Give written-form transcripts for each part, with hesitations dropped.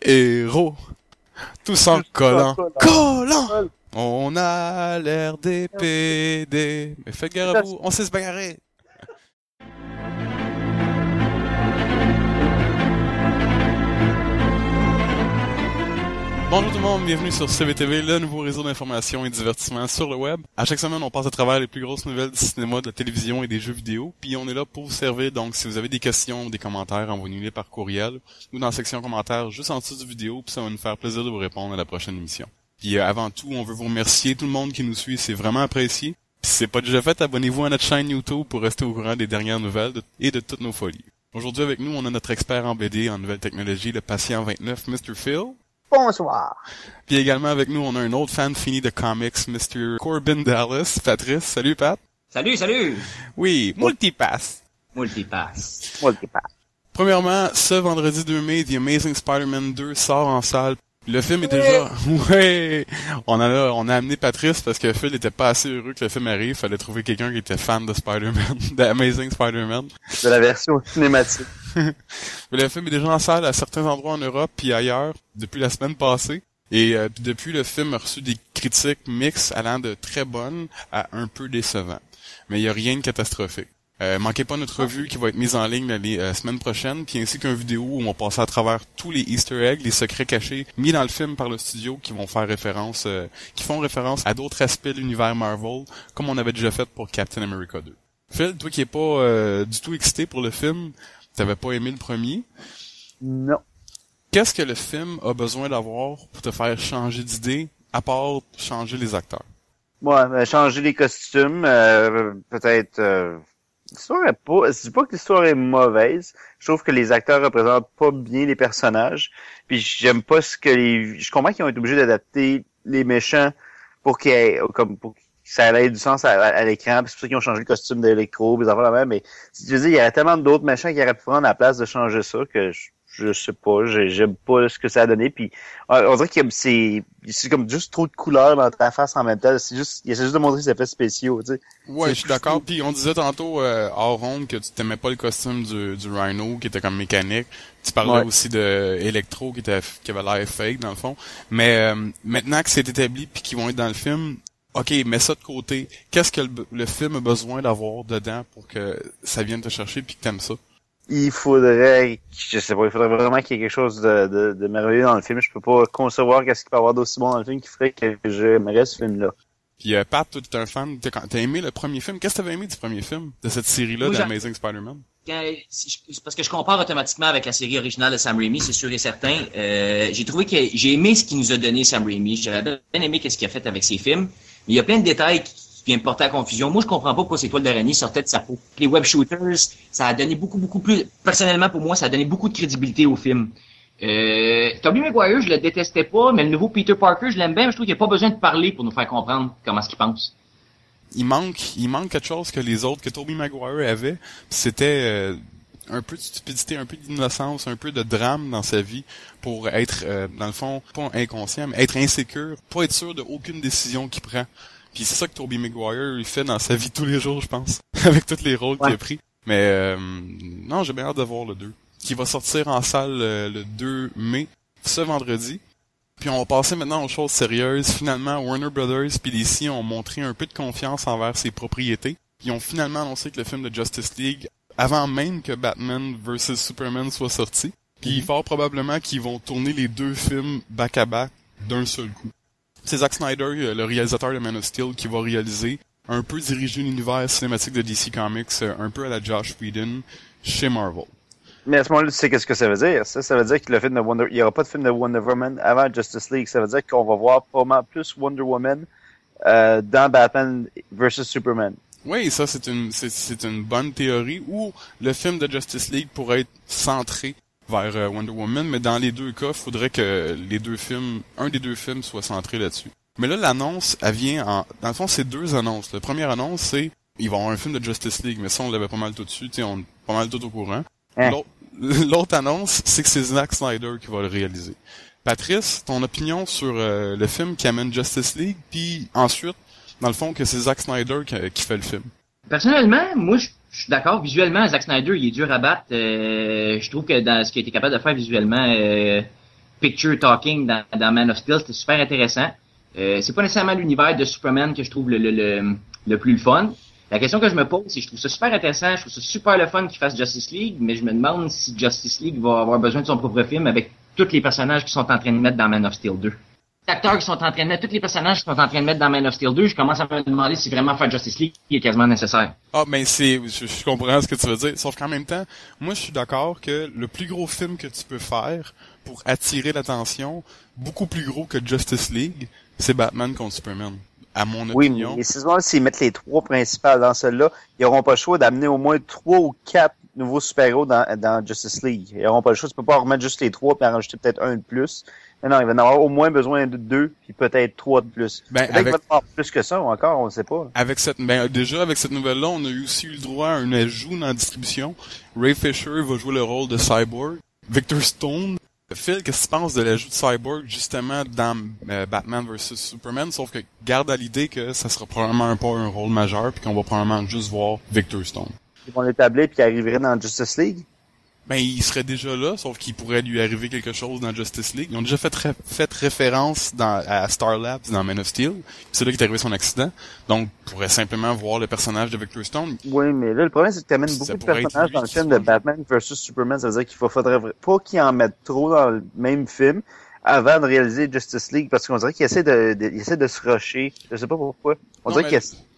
Héros, tous en collant. Collant! On a l'air des PD. Mais faites gare à vous, on sait se bagarrer. Bonjour tout le monde, bienvenue sur CVTV, le nouveau réseau d'information et divertissement sur le web. À chaque semaine, on passe à travers les plus grosses nouvelles du cinéma, de la télévision et des jeux vidéo. Puis on est là pour vous servir, donc si vous avez des questions ou des commentaires, envoyez-nous-les par courriel ou dans la section commentaires juste en dessous du vidéo, puis ça va nous faire plaisir de vous répondre à la prochaine émission. Puis avant tout, on veut vous remercier tout le monde qui nous suit, c'est vraiment apprécié. Puis si c'est pas déjà fait, abonnez-vous à notre chaîne YouTube pour rester au courant des dernières nouvelles et de toutes nos folies. Aujourd'hui avec nous, on a notre expert en BD, en nouvelles technologies, le patient 29, Mr. Phil. Bonsoir. Puis également avec nous, on a un autre fan fini de comics, Mr. Corbin Dallas, Patrice. Salut Pat. Salut. Oui, Multipass. Premièrement, ce vendredi 2 mai, The Amazing Spider-Man 2 sort en salle. Le film est déjà... Ouais! On a amené Patrice parce que Phil était pas assez heureux que le film arrive. Fallait trouver quelqu'un qui était fan de Spider-Man, de Amazing Spider-Man. De la version cinématique. Mais le film est déjà en salle à certains endroits en Europe puis ailleurs depuis la semaine passée. Et depuis, le film a reçu des critiques mixtes allant de très bonnes à un peu décevantes. Mais il y a rien de catastrophique. Manquez pas notre revue qui va être mise en ligne la semaine prochaine, puis ainsi qu'une vidéo où on va passer à travers tous les Easter eggs, les secrets cachés mis dans le film par le studio qui vont faire référence, qui font référence à d'autres aspects de l'univers Marvel, comme on avait déjà fait pour Captain America 2. Phil, toi qui es pas du tout excité pour le film, t'avais pas aimé le premier? Non. Qu'est-ce que le film a besoin d'avoir pour te faire changer d'idée, à part changer les acteurs? Ouais, changer les costumes, peut-être... L'histoire est pas... Je dis pas que l'histoire est mauvaise. Je trouve que les acteurs représentent pas bien les personnages. Puis j'aime pas ce que les... Je comprends qu'ils ont été obligés d'adapter les méchants pour pour que ça ait du sens à l'écran. Puis c'est pour ça qu'ils ont changé le costume d'Electro, des affaires la même. Mais je veux dire, il y aurait tellement d'autres méchants qui auraient pu prendre la place de changer ça que je sais pas, j'aime pas ce que ça a donné, puis on dirait que c'est comme juste trop de couleurs dans ta face en même temps, il essaie juste de montrer ses effets spéciaux, tu sais. Ouais, je suis d'accord, puis on disait tantôt hors ronde que tu t'aimais pas le costume du Rhino qui était comme mécanique, tu parlais aussi de Electro qui avait l'air fake dans le fond, mais maintenant que c'est établi puis qu'ils vont être dans le film, ok, mets ça de côté, qu'est-ce que le film a besoin d'avoir dedans pour que ça vienne te chercher puis que t'aimes ça? Il faudrait vraiment qu'il y ait quelque chose de merveilleux dans le film. Je peux pas concevoir qu'est-ce qu'il peut y avoir d'aussi bon dans le film qui ferait que j'aimerais ce film-là. Puis Pat, toi, t'es un fan, t'as aimé le premier film. Qu'est-ce que t'avais aimé du premier film, de cette série-là, d'Amazing Spider-Man? Parce que je compare automatiquement avec la série originale de Sam Raimi, c'est sûr et certain. J'ai trouvé que j'ai aimé ce qu'il nous a donné Sam Raimi. J'avais bien aimé ce qu'il a fait avec ses films. Mais il y a plein de détails qui viennent porter à confusion. Moi, je comprends pas pourquoi ces toiles d'araignée sortaient de sa peau. Les web shooters, ça a donné beaucoup plus... Personnellement, pour moi, ça a donné beaucoup de crédibilité au film. Tobey Maguire, je le détestais pas, mais le nouveau Peter Parker, je l'aime bien, mais je trouve qu'il n'y a pas besoin de parler pour nous faire comprendre comment ce qu'il pense. Il manque quelque chose que les autres, que Tobey Maguire avait. C'était un peu de stupidité, un peu d'innocence, un peu de drame dans sa vie pour être, dans le fond, pas inconscient, mais être insécure, pas être sûr de aucune décision qu'il prend. Puis c'est ça que Tobey Maguire il fait dans sa vie tous les jours, je pense, avec tous les rôles qu'il a pris. Mais non, j'ai bien hâte de voir le 2, qui va sortir en salle le 2 mai, ce vendredi. Puis on va passer maintenant aux choses sérieuses. Finalement, Warner Brothers puis DC ont montré un peu de confiance envers ses propriétés. Ils ont finalement annoncé que le film de Justice League, avant même que Batman vs Superman soit sorti, puis fort probablement qu'ils vont tourner les deux films back-à-back d'un seul coup. C'est Zack Snyder, le réalisateur de Man of Steel, qui va réaliser, un peu diriger l'univers cinématique de DC Comics, un peu à la Joss Whedon, chez Marvel. Mais à ce moment-là, tu sais qu'est-ce que ça veut dire? Ça veut dire que le film il y aura pas de film de Wonder Woman avant Justice League. Ça veut dire qu'on va voir probablement plus Wonder Woman dans Batman vs Superman. Oui, ça c'est une bonne théorie où le film de Justice League pourrait être centré vers Wonder Woman, mais dans les deux cas, il faudrait que un des deux films soit centré là-dessus. Mais là, l'annonce, elle vient dans le fond, c'est deux annonces. La première annonce, c'est, il va y avoir un film de Justice League, mais ça, on l'avait pas mal tout dessus, on est pas mal tout au courant. L'autre annonce, c'est que c'est Zack Snyder qui va le réaliser. Patrice, ton opinion sur le film qui amène Justice League, puis ensuite, dans le fond, que c'est Zack Snyder qui fait le film. Personnellement, moi, je suis d'accord. Visuellement, Zack Snyder, il est dur à battre. Je trouve que dans ce qu'il a été capable de faire visuellement, picture talking dans Man of Steel, c'était super intéressant. C'est pas nécessairement l'univers de Superman que je trouve le plus le fun. La question que je me pose, c'est que je trouve ça super intéressant, je trouve ça super le fun qu'il fasse Justice League, mais je me demande si Justice League va avoir besoin de son propre film avec tous les personnages qui sont en train de mettre dans Man of Steel 2. Les acteurs qui sont en train de mettre, tous les personnages qui sont en train de mettre dans Man of Steel 2, je commence à me demander si vraiment faire Justice League est quasiment nécessaire. Ah, mais je comprends ce que tu veux dire. Sauf qu'en même temps, moi, je suis d'accord que le plus gros film que tu peux faire pour attirer l'attention, beaucoup plus gros que Justice League, c'est Batman contre Superman. À mon opinion. Oui, mais souvent, s'ils mettent les 3 principales dans celle-là, ils n'auront pas le choix d'amener au moins 3 ou 4 nouveaux super-héros dans Justice League. Ils n'auront pas le choix. Tu peux pas remettre juste les 3 et en rajouter peut-être un de plus. Non, il va en avoir au moins besoin de 2 puis peut-être 3 de plus. Ben, peut-être qu'il va en avoir plus que ça encore, on ne sait pas. Déjà, avec cette nouvelle-là, on a eu aussi eu le droit à un ajout dans la distribution. Ray Fisher va jouer le rôle de Cyborg. Victor Stone. Phil, qu'est-ce que tu penses de l'ajout de Cyborg justement dans Batman vs Superman, sauf que garde à l'idée que ça sera probablement pas un rôle majeur puis qu'on va probablement juste voir Victor Stone. Ils vont l'établir puis il arriverait dans Justice League? Ben, il serait déjà là, sauf qu'il pourrait lui arriver quelque chose dans Justice League. Ils ont déjà fait référence à Star Labs dans Man of Steel. C'est là qu'est arrivé son accident. Donc, on pourrait simplement voir le personnage de Victor Stone. Oui, mais là, le problème, c'est que tu amènes beaucoup de personnages dans le film de Batman vs Superman. Ça veut dire qu'il faudrait pas qu'ils en mettent trop dans le même film avant de réaliser Justice League, parce qu'on dirait qu'il essaie de se rusher. Je sais pas pourquoi.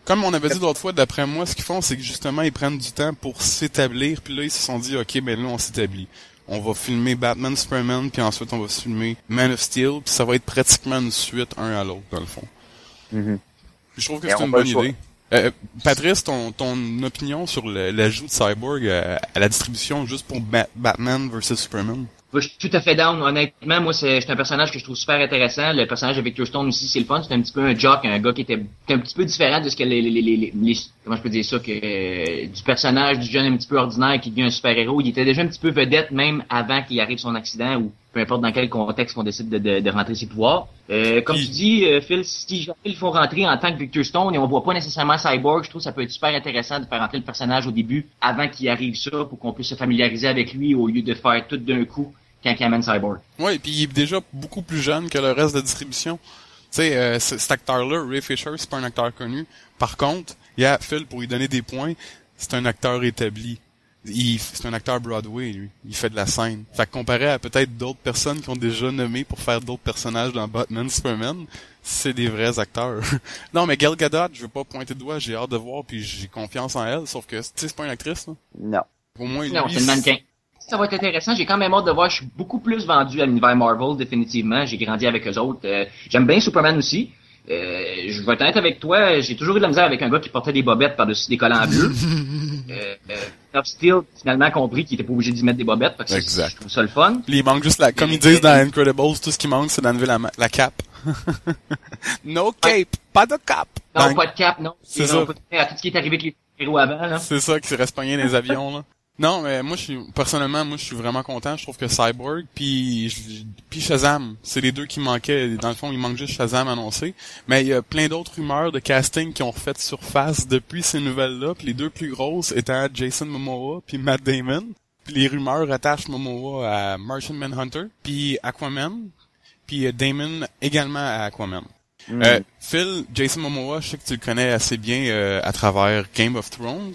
Comme on avait dit l'autre fois, d'après moi, ce qu'ils font, c'est que justement, ils prennent du temps pour s'établir, puis là, ils se sont dit, OK, ben là, on s'établit. On va filmer Batman, Superman, puis ensuite, on va filmer Man of Steel, puis ça va être pratiquement une suite un à l'autre, dans le fond. Mm-hmm. Je trouve que c'est une bonne idée. Patrice, ton opinion sur l'ajout de Cyborg à la distribution juste pour Batman vs Superman? Je suis tout à fait down. Honnêtement, moi, c'est un personnage que je trouve super intéressant. Le personnage de Victor Stone aussi, c'est le fun. C'est un petit peu un jock, un gars qui était un petit peu différent de ce que les comment je peux dire ça, que du personnage du jeune un petit peu ordinaire qui devient un super-héros. Il était déjà un petit peu vedette même avant qu'il arrive son accident ou peu importe dans quel contexte on décide de rentrer ses pouvoirs. Comme tu dis, Phil, si jamais ils font rentrer en tant que Victor Stone et on voit pas nécessairement Cyborg, je trouve que ça peut être super intéressant de faire rentrer le personnage au début avant qu'il arrive ça pour qu'on puisse se familiariser avec lui au lieu de faire tout d'un coup quand il amène Cyborg. Ouais, puis il est déjà beaucoup plus jeune que le reste de la distribution. Tu sais, cet acteur-là, Ray Fisher, c'est pas un acteur connu. Par contre, Phil, pour lui donner des points, c'est un acteur établi. C'est un acteur Broadway, lui. Il fait de la scène. Fait que comparé à peut-être d'autres personnes qui ont déjà nommé pour faire d'autres personnages dans Batman, Superman, c'est des vrais acteurs. Non, mais Gal Gadot, je veux pas pointer de doigt, j'ai hâte de voir, puis j'ai confiance en elle, sauf que, tu sais, c'est pas une actrice, là. Non. Au moins, non, c'est le mannequin. Ça va être intéressant. J'ai quand même hâte de voir. Je suis beaucoup plus vendu à l'univers Marvel, définitivement. J'ai grandi avec eux autres. J'aime bien Superman aussi. Je vais être honnête avec toi. J'ai toujours eu de la misère avec un gars qui portait des bobettes par-dessus des collants bleus. Top Steel, finalement compris qu'il était pas obligé d'y mettre des bobettes. Parce que exact. Je trouve ça le fun. Il manque juste comme ils disent dans Incredibles, tout ce qui manque, c'est d'enlever la cape. No cape. Pas de cape. Non, pas de cape, non. C'est ça. À tout ce qui est arrivé avec les héros avant, là. C'est ça qui reste pogné dans les avions, là. Non, mais moi, personnellement, je suis vraiment content. Je trouve que Cyborg puis Shazam, c'est les deux qui manquaient. Dans le fond, il manque juste Shazam annoncé. Mais il y a plein d'autres rumeurs de casting qui ont refait surface depuis ces nouvelles-là. Puis les deux plus grosses étant Jason Momoa puis Matt Damon. Puis les rumeurs attachent Momoa à Martian Manhunter, puis Aquaman, puis Damon également à Aquaman. Phil, Jason Momoa, je sais que tu le connais assez bien à travers Game of Thrones.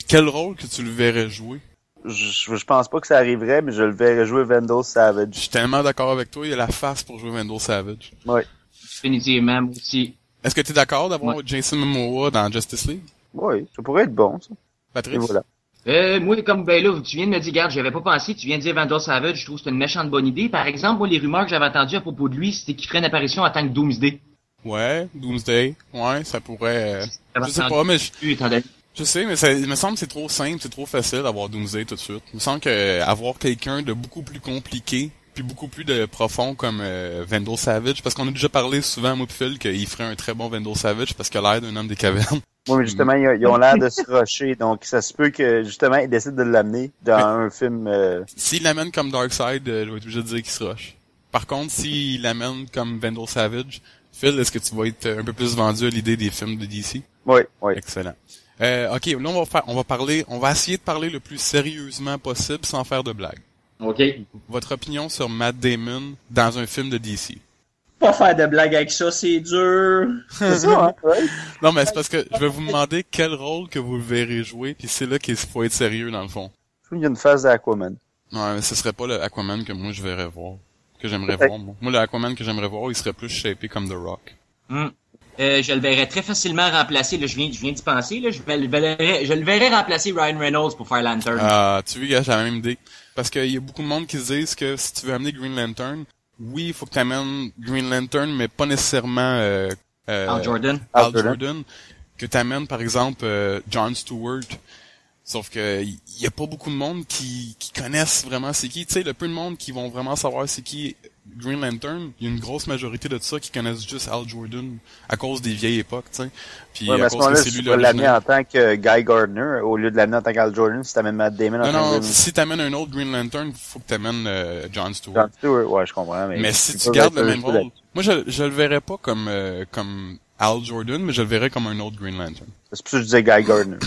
Quel rôle que tu le verrais jouer? Je pense pas que ça arriverait, mais je le verrais jouer Vandal Savage. Je suis tellement d'accord avec toi, il a la face pour jouer Vandal Savage. Oui. Définitivement, moi aussi. Est-ce que tu es d'accord d'avoir Jason Momoa dans Justice League? Oui, ça pourrait être bon, ça. Patrice? Et voilà. Moi, comme ben là, tu viens de me dire, regarde, j'avais pas pensé, tu viens de dire Vandal Savage, je trouve que c'est une méchante bonne idée. Par exemple, moi, les rumeurs que j'avais entendues à propos de lui, c'était qu'il ferait une apparition en tant que Doomsday. Ouais, Doomsday. Ouais, ça pourrait... je sais pas, mais je sais, mais ça, il me semble que c'est trop simple, c'est trop facile d'avoir Doomsday tout de suite. Il me semble que avoir quelqu'un de beaucoup plus compliqué, puis beaucoup plus de profond comme Vandal Savage, parce qu'on a déjà parlé souvent, moi pis Phil, qu'il ferait un très bon Vandal Savage parce qu'il a l'air d'un homme des cavernes. Oui, mais justement, ils ont l'air de se rusher, donc ça se peut que, justement, ils décident de l'amener dans un film... S'il l'amène comme Darkseid, je vais être obligé de dire qu'il se rush. Par contre, s'il l'amène comme Vandal Savage, Phil, est-ce que tu vas être un peu plus vendu à l'idée des films de DC? Oui. Excellent. OK, là, on va essayer de parler le plus sérieusement possible sans faire de blagues. OK. Votre opinion sur Matt Damon dans un film de DC. Pas faire de blagues avec ça, c'est dur. C'est ça, hein? Ouais. Non, mais c'est parce que je vais vous demander quel rôle que vous le verrez jouer, puis c'est là qu'il faut être sérieux, dans le fond. Je trouve qu'il y a une phase d'Aquaman. Ouais, mais ce serait pas le Aquaman que moi je verrais voir. Que j'aimerais voir, moi. Moi, le Aquaman que j'aimerais voir, il serait plus shapé comme The Rock. Je le verrais très facilement remplacer, là, je viens d'y penser, là, je le verrais remplacer Ryan Reynolds pour faire Lantern. Ah, tu vois, j'ai la même idée. Parce qu'il y a beaucoup de monde qui se disent que si tu veux amener Green Lantern, oui, il faut que tu amènes Green Lantern, mais pas nécessairement Al Jordan. Al Jordan. Que tu amènes, par exemple, Jon Stewart. Sauf que il y a pas beaucoup de monde qui connaissent vraiment c'est qui. Tu sais, le peu de monde qui vont vraiment savoir c'est qui Green Lantern, il y a une grosse majorité de ça qui connaissent juste Al Jordan à cause des vieilles époques, tu sais. Puis Ouais, mais à à ce cause que moment-là, c'est si lui tu vas l'amener l'original. en tant que Guy Gardner, au lieu de l'amener en tant qu'Al Jordan, si t'amènes Matt Damon en tant Non, que si t'amènes un autre Green Lantern, faut que t'amènes Jon Stewart. Jon Stewart, ouais, je comprends. Mais si tu tu peux gardes le mettre même un jeu rôle, moi je le verrais pas comme Al Jordan, mais je le verrais comme un autre Green Lantern. C'est pour ça que je disais Guy Gardner.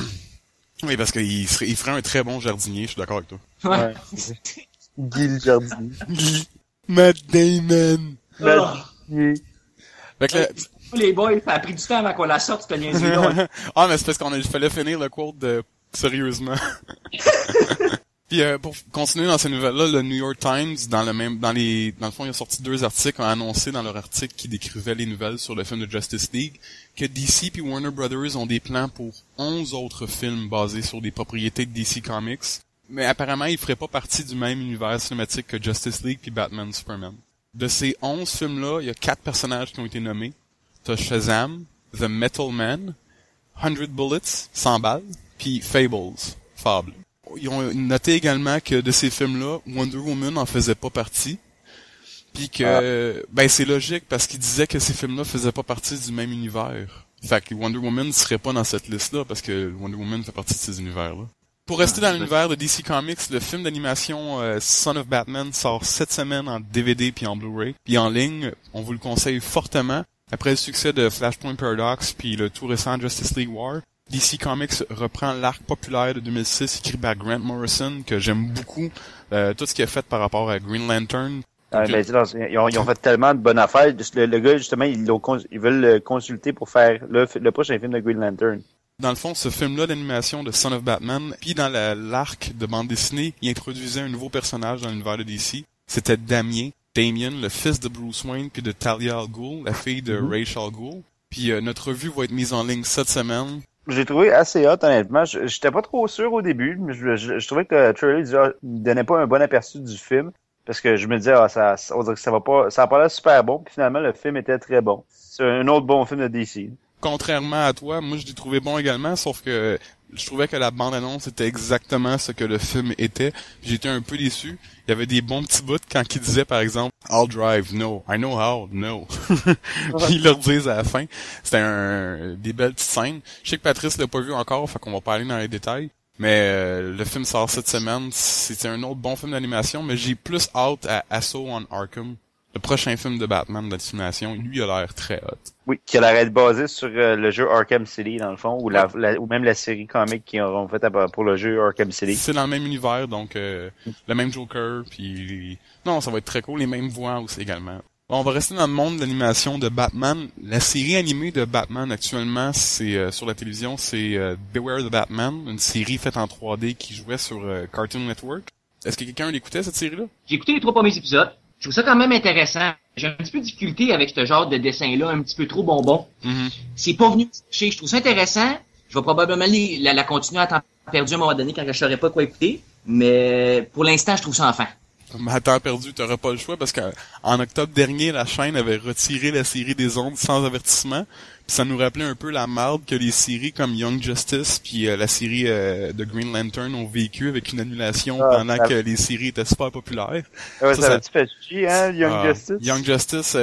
Oui, parce qu'il ferait un très bon jardinier, je suis d'accord avec toi. Ouais. Guy le jardinier. Matt Damon. Fait que là, Les boys, ça a pris du temps avant qu'on la sorte, cette niaiserie-là. ah, mais c'est parce il fallait finir le quote de sérieusement. Puis pour continuer dans ces nouvelles-là, le New York Times, dans le fond, il a sorti 2 articles, ont annoncé dans leur article qui décrivait les nouvelles sur le film de Justice League, que DC puis Warner Brothers ont des plans pour 11 autres films basés sur des propriétés de DC Comics. Mais apparemment, ils feraient pas partie du même univers cinématique que Justice League puis Batman Superman. De ces 11 films-là, il y a 4 personnages qui ont été nommés. T'as Shazam, The Metal Man, 100 Bullets, 100 balles, puis Fable. Ils ont noté également que de ces films-là, Wonder Woman en faisait pas partie. Puis que, c'est logique parce qu'ils disaient que ces films-là faisaient pas partie du même univers. Fait que Wonder Woman serait pas dans cette liste-là parce que Wonder Woman fait partie de ces univers-là. Pour rester dans l'univers de DC Comics, le film d'animation Son of Batman sort cette semaine en DVD puis en Blu-ray. Puis en ligne, on vous le conseille fortement. Après le succès de Flashpoint Paradox puis le tout récent Justice League War, DC Comics reprend l'arc populaire de 2006 écrit par Grant Morrison, que j'aime beaucoup. Tout ce qu'il a fait par rapport à Green Lantern. Ils ont fait tellement de bonnes affaires. Le gars, justement, ils veulent le consulter pour faire le prochain film de Green Lantern. Dans le fond, ce film-là d'animation de Son of Batman, puis dans l'arc de bande dessinée, il introduisait un nouveau personnage dans l'univers de DC. C'était Damien, le fils de Bruce Wayne, puis de Talia al Ghul, la fille de Ra's al Ghul. Puis notre revue va être mise en ligne cette semaine. J'ai trouvé assez hot, honnêtement. J'étais pas trop sûr au début, mais je trouvais que le trailer donnait pas un bon aperçu du film. Parce que je me disais, on dirait que ça a pas l'air super bon, puis finalement, le film était très bon. C'est un autre bon film de DC. Contrairement à toi, moi je l'ai trouvé bon également, sauf que je trouvais que la bande-annonce était exactement ce que le film était. J'étais un peu déçu. Il y avait des bons petits bouts quand il disait, par exemple, I'll drive, no. I know how, no. Puis ils leur disent à la fin. C'était des belles petites scènes. Je sais que Patrice l'a pas vu encore, fait qu'on va pas aller dans les détails. Mais le film sort cette semaine. C'était un autre bon film d'animation, mais j'ai plus hâte à Assault on Arkham. Le prochain film de Batman d'animation, lui, il a l'air très hot. Oui, qui a l'air d'être basé sur le jeu Arkham City, dans le fond, ou même la série comique qu'ils auront fait pour le jeu Arkham City. C'est dans le même univers, donc le même Joker, puis... Non, ça va être très cool, les mêmes voix aussi également. Bon, on va rester dans le monde de l'animation de Batman. La série animée de Batman, actuellement, c'est sur la télévision, c'est Beware the Batman, une série faite en 3D qui jouait sur Cartoon Network. Est-ce que quelqu'un l'écoutait, cette série-là? J'ai écouté les 3 premiers épisodes. Je trouve ça quand même intéressant. J'ai un petit peu de difficulté avec ce genre de dessin-là, un petit peu trop bonbon. C'est pas venu me chercher. Je trouve ça intéressant. Je vais probablement la continuer à temps perdu à un moment donné quand je saurais pas quoi écouter. Mais pour l'instant, je trouve ça enfant. Mais à temps perdu, t'auras pas le choix parce qu'en octobre dernier, la chaîne avait retiré la série des ondes sans avertissement. Puis ça nous rappelait un peu la marde que les séries comme Young Justice puis la série de Green Lantern ont vécu avec une annulation pendant que les séries étaient super populaires. Ouais, ça a-tu fait chier, hein, Young Justice? Young Justice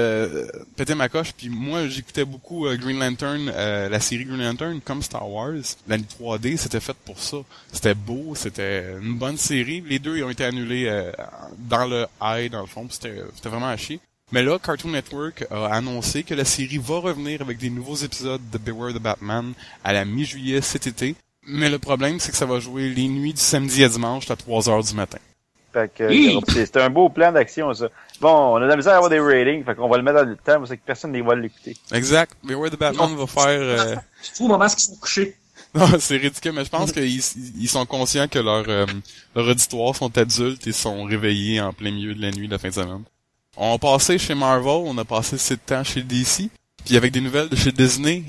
pétait ma coche, puis moi j'écoutais beaucoup Green Lantern, la série Green Lantern comme Star Wars. La 3D, c'était fait pour ça. C'était beau, c'était une bonne série. Les deux ils ont été annulés dans le high, dans le fond, c'était vraiment à chier. Mais là, Cartoon Network a annoncé que la série va revenir avec des nouveaux épisodes de Beware the Batman à la mi-juillet cet été. Mais le problème, c'est que ça va jouer les nuits du samedi à dimanche à 3h du matin. Fait que Oui. c'est un beau plan d'action, ça. Bon, on a de la misère à avoir des ratings, fait qu'on va le mettre dans le temps, parce que personne ne va l'écouter. Exact. Beware the Batman va faire... C'est fou au moment où ils sont couchés. Non, c'est ridicule, mais je pense qu'ils sont conscients que leur auditoire sont adultes et sont réveillés en plein milieu de la nuit de la fin de semaine. On a passé chez Marvel, on a passé 7 ans chez DC, puis avec des nouvelles de chez Disney,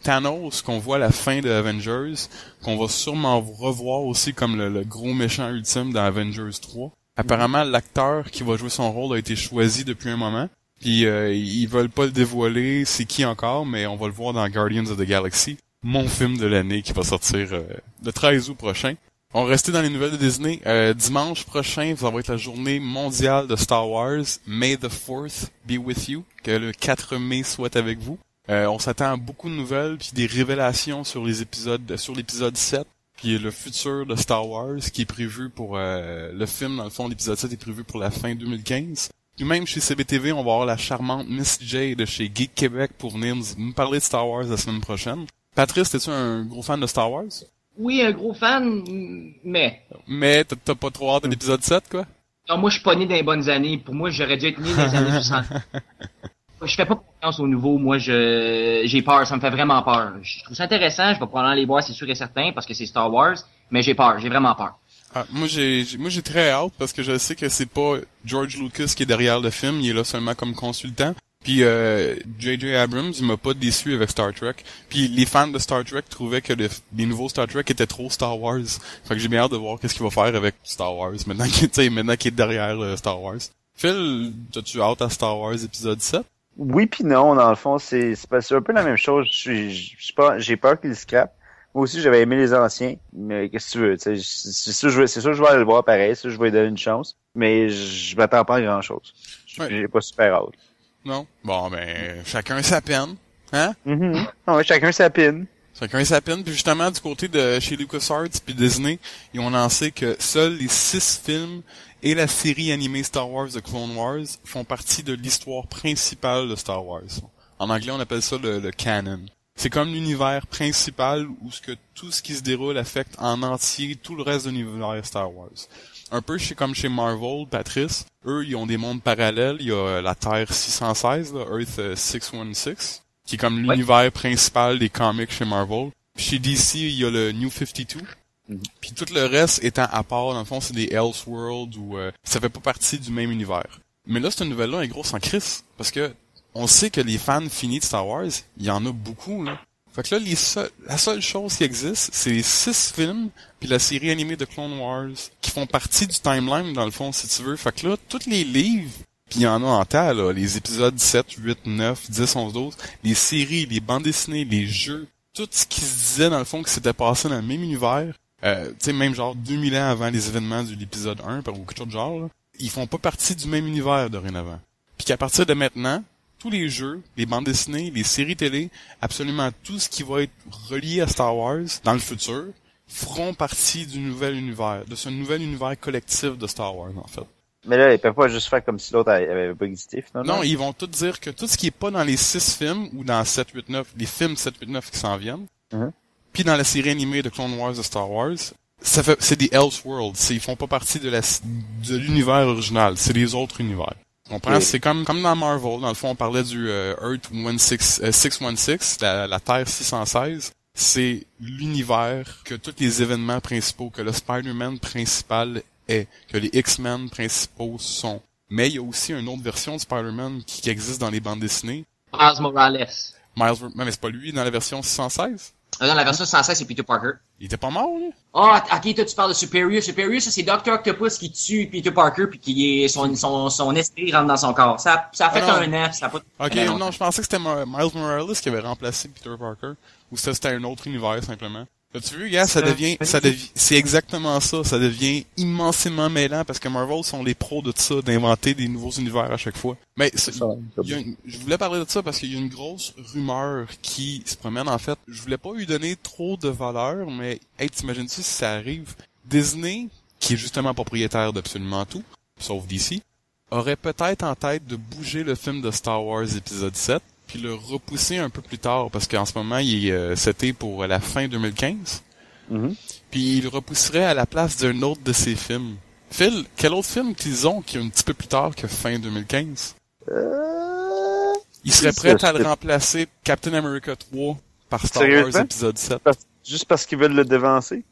Thanos, qu'on voit à la fin de Avengers, qu'on va sûrement revoir aussi comme le gros méchant ultime dans Avengers 3. Apparemment, l'acteur qui va jouer son rôle a été choisi depuis un moment, puis ils veulent pas le dévoiler, c'est qui encore, mais on va le voir dans Guardians of the Galaxy, mon film de l'année qui va sortir le 13 août prochain. On va rester dans les nouvelles de Disney. Dimanche prochain, ça va être la journée mondiale de Star Wars. May the 4th be with you. Que le 4 mai soit avec vous. On s'attend à beaucoup de nouvelles puis des révélations sur l'épisode 7. Puis le futur de Star Wars qui est prévu pour le film. Dans le fond, l'épisode 7 est prévu pour la fin 2015. Puis même chez CBTV, on va avoir la charmante Miss J de chez Geek Québec pour venir nous parler de Star Wars la semaine prochaine. Patrice, t'es-tu un gros fan de Star Wars? Oui, un gros fan, mais... Mais t'as pas trop hâte de l'épisode 7, quoi? Non, moi, je suis pas né dans les bonnes années. Pour moi, j'aurais dû être né dans les années 60. Je fais pas confiance au nouveau. Moi, j'ai peur. Ça me fait vraiment peur. Je trouve ça intéressant. Je vais probablement les voir, c'est sûr et certain, parce que c'est Star Wars. Mais j'ai peur. J'ai vraiment peur. Ah, moi j'ai très hâte parce que je sais que c'est pas George Lucas qui est derrière le film. Il est là seulement comme consultant. Puis J.J. Abrams, il m'a pas déçu avec Star Trek. Puis les fans de Star Trek trouvaient que les nouveaux Star Trek étaient trop Star Wars. Fait que j'ai bien hâte de voir qu'est-ce qu'il va faire avec Star Wars maintenant qu'il est derrière Star Wars. Phil, t'as-tu hâte à Star Wars épisode 7? Oui pis non, dans le fond, c'est un peu la même chose. J'ai peur qu'il scrape. Moi aussi, j'avais aimé les anciens, mais qu'est-ce que tu veux, tu sais, c'est sûr que je vais aller le voir pareil, je vais lui donner une chance, mais je m'attends pas à grand chose. J'ai pas super hâte. Non? Bon, ben, chacun sa peine. Hein? Mm-hmm. Ouais, chacun sa pine. Chacun sa peine. Puis justement, du côté de chez LucasArts puis Disney, ils ont lancé que seuls les 6 films et la série animée Star Wars The Clone Wars font partie de l'histoire principale de Star Wars. En anglais, on appelle ça le canon. C'est comme l'univers principal où tout ce qui se déroule affecte en entier tout le reste de l'univers Star Wars. Un peu comme chez Marvel, Patrice, eux, ils ont des mondes parallèles. Il y a la Terre 616, là, Earth 616, qui est comme l'univers principal des comics chez Marvel. Puis chez DC, il y a le New 52. Puis tout le reste étant à part, dans le fond, c'est des Elseworlds où ça fait pas partie du même univers. Mais là, cette nouvelle-là est grosse en crise, parce que on sait que les fans finis de Star Wars, il y en a beaucoup, là. Fait que là, la seule chose qui existe, c'est les 6 films puis la série animée de Clone Wars qui font partie du timeline, dans le fond, si tu veux. Fait que là, tous les livres, puis il y en a en tas, là, les épisodes 7, 8, 9, 10, 11, 12, les séries, les bandes dessinées, les jeux, tout ce qui se disait, dans le fond, que c'était passé dans le même univers, tu sais, même genre 2000 ans avant les événements de l'épisode 1, ou quelque chose de genre, là, ils font pas partie du même univers dorénavant. Puis qu'à partir de maintenant, tous les jeux, les bandes dessinées, les séries télé, absolument tout ce qui va être relié à Star Wars dans le futur, feront partie du nouvel univers, de ce nouvel univers collectif de Star Wars, en fait. Mais là, ils peuvent pas juste faire comme si l'autre avait pas existé, finalement. Non, ils vont tout dire que tout ce qui est pas dans les 6 films, ou dans 7, 8, 9, les films 7, 8, 9 qui s'en viennent, puis dans la série animée de Clone Wars de Star Wars, c'est des Elseworlds, ils font pas partie de l'univers original, c'est les autres univers. On prend, c'est comme dans Marvel, dans le fond, on parlait du Earth 616, la Terre 616. C'est l'univers que tous les événements principaux, que le Spider-Man principal est, que les X-Men principaux sont. Mais il y a aussi une autre version de Spider-Man qui existe dans les bandes dessinées. Miles Morales. Mais c'est pas lui dans la version 616? Dans la version 116, c'est Peter Parker. Il était pas mort, lui? Ah, ok, toi, tu parles de Superior. Superior, ça, c'est Dr. Octopus qui tue Peter Parker puis qui est son esprit rentre dans son corps. Ça a fait un an, ça a pas... Ok, non, je pensais que c'était Miles Morales qui avait remplacé Peter Parker. Ou c'était un autre univers, simplement. As-tu vu, gars, c'est exactement ça. Ça devient immensément mêlant parce que Marvel sont les pros de ça, d'inventer des nouveaux univers à chaque fois. Mais je voulais parler de ça parce qu'il y a une grosse rumeur qui se promène, en fait. Je voulais pas lui donner trop de valeur, mais, hey, t'imagines-tu si ça arrive? Disney, qui est justement propriétaire d'absolument tout, sauf DC, aurait peut-être en tête de bouger le film de Star Wars épisode 7, puis le repousser un peu plus tard, parce qu'en ce moment, il est seté pour la fin 2015. Puis il le repousserait à la place d'un autre de ses films. Phil, quel autre film qu'ils ont qui est un petit peu plus tard que fin 2015? Ils seraient prêts à le remplacer Captain America 3 par Star Wars épisode 7. Juste parce qu'ils veulent le devancer?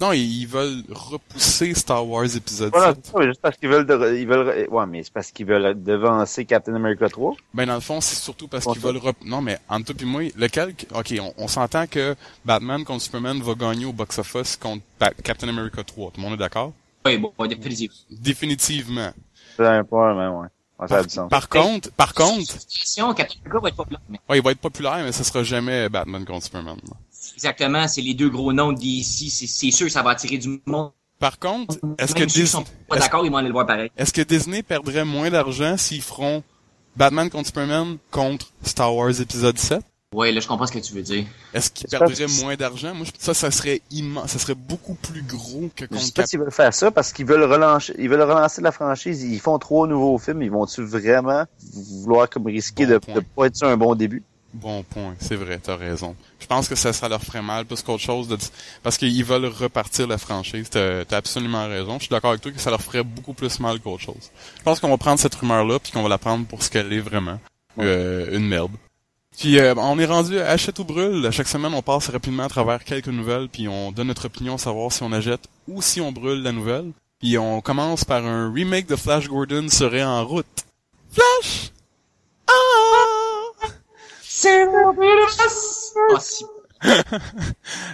Non, ils veulent repousser Star Wars épisode 7. Non, juste parce qu'ils veulent, ouais, mais c'est parce qu'ils veulent devancer Captain America 3. Ben, dans le fond, c'est surtout parce qu'ils veulent non, mais, entre toi pis moi, lequel, ok, on s'entend que Batman contre Superman va gagner au box-office contre Captain America 3. Tout le monde est d'accord? Oui, bon, définitivement. Définitivement. C'est un point, mais ouais. Ça a du sens. Par contre. Captain America va être populaire. Ouais, il va être populaire, mais ce sera jamais Batman contre Superman. Exactement, c'est les deux gros noms d'ici, c'est sûr que ça va attirer du monde. Par contre, est-ce que Même ceux qui Disney, sont pas d'accord, ils vont aller le voir pareil. est-ce que Disney perdrait moins d'argent s'ils feront Batman contre Superman contre Star Wars épisode 7? Ouais, là, je comprends ce que tu veux dire. Est-ce qu'ils perdraient moins d'argent? Moi, ça serait immense, ça serait beaucoup plus gros que Je contre sais pas s'ils veulent faire ça parce qu'ils veulent relancer la franchise. Ils font 3 nouveaux films. Ils vont-tu vraiment vouloir comme risquer de pas être sur un bon début? Bon point, c'est vrai, t'as raison. Je pense que ça leur ferait mal plus qu'autre chose parce qu'ils veulent repartir la franchise. T'as absolument raison. Je suis d'accord avec toi que ça leur ferait beaucoup plus mal qu'autre chose. Je pense qu'on va prendre cette rumeur-là puis qu'on va la prendre pour ce qu'elle est vraiment. Une merde. Puis on est rendu à achète ou brûle. À chaque semaine, on passe rapidement à travers quelques nouvelles puis on donne notre opinion, savoir si on achète ou si on brûle la nouvelle. Puis on commence par un remake de Flash Gordon serait en route. Flash!